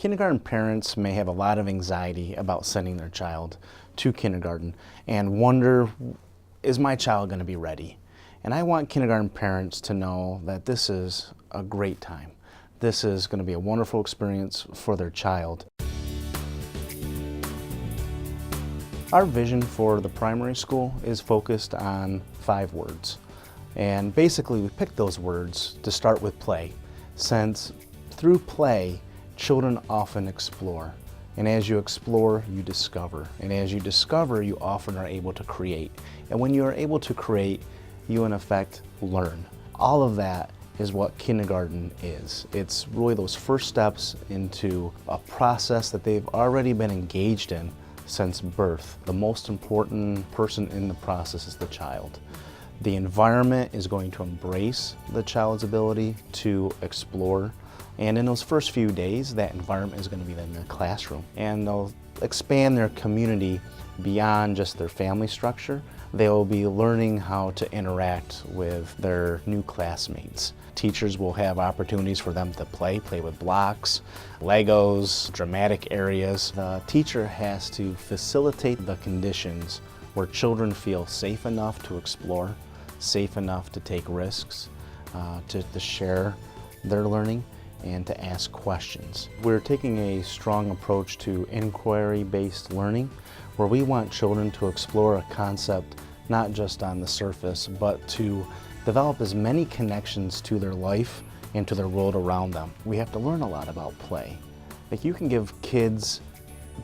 Kindergarten parents may have a lot of anxiety about sending their child to kindergarten and wonder, is my child going to be ready? And I want kindergarten parents to know that this is a great time. This is going to be a wonderful experience for their child. Our vision for the primary school is focused on 5 words. And basically we picked those words to start with play, since through play, children often explore. And as you explore, you discover. And as you discover, you often are able to create. And when you are able to create, you in effect learn. All of that is what kindergarten is. It's really those first steps into a process that they've already been engaged in since birth. The most important person in the process is the child. The environment is going to embrace the child's ability to explore. And in those first few days, that environment is going to be in their classroom. And they'll expand their community beyond just their family structure. They'll be learning how to interact with their new classmates. Teachers will have opportunities for them to play with blocks, Legos, dramatic areas. The teacher has to facilitate the conditions where children feel safe enough to explore, safe enough to take risks, to share their learning, and to ask questions. We're taking a strong approach to inquiry-based learning, where we want children to explore a concept not just on the surface, but to develop as many connections to their life and to their world around them. We have to learn a lot about play. Like, you can give kids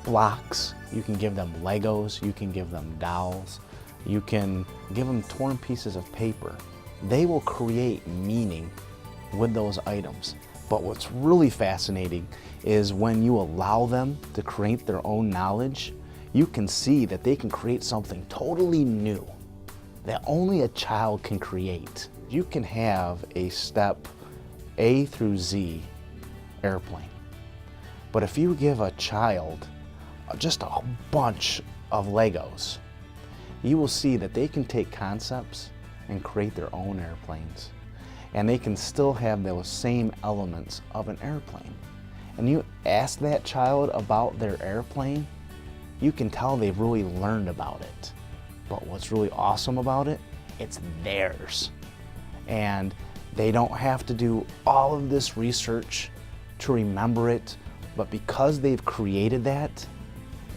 blocks, you can give them Legos, you can give them dolls, you can give them torn pieces of paper. They will create meaning with those items. But what's really fascinating is when you allow them to create their own knowledge, you can see that they can create something totally new that only a child can create. You can have a step A through Z airplane, but if you give a child just a bunch of Legos, you will see that they can take concepts and create their own airplanes. And they can still have those same elements of an airplane. And you ask that child about their airplane, you can tell they've really learned about it. But what's really awesome about it, it's theirs. And they don't have to do all of this research to remember it, but because they've created that,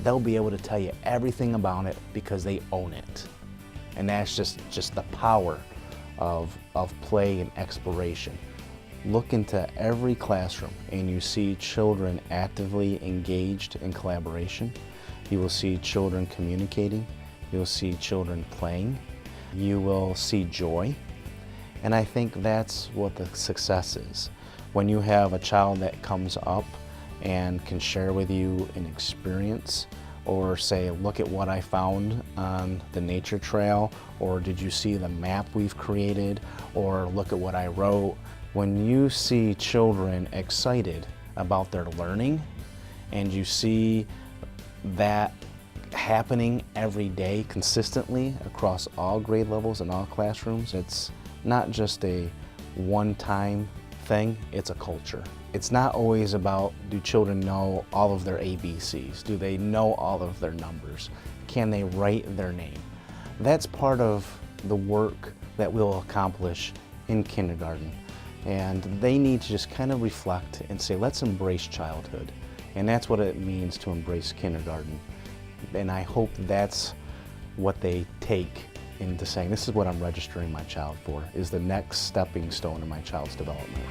they'll be able to tell you everything about it because they own it. And that's just the power of play and exploration. Look into every classroom and you see children actively engaged in collaboration. You will see children communicating. You'll see children playing. You will see joy. And I think that's what the success is. When you have a child that comes up and can share with you an experience, or say, look at what I found on the nature trail, or did you see the map we've created, or look at what I wrote. When you see children excited about their learning, and you see that happening every day consistently across all grade levels and all classrooms, it's not just a one-time thing, it's a culture. It's not always about, do children know all of their ABCs? Do they know all of their numbers? Can they write their name? That's part of the work that we'll accomplish in kindergarten. And they need to just kind of reflect and say, let's embrace childhood. And that's what it means to embrace kindergarten. And I hope that's what they take into saying, this is what I'm registering my child for, is the next stepping stone in my child's development.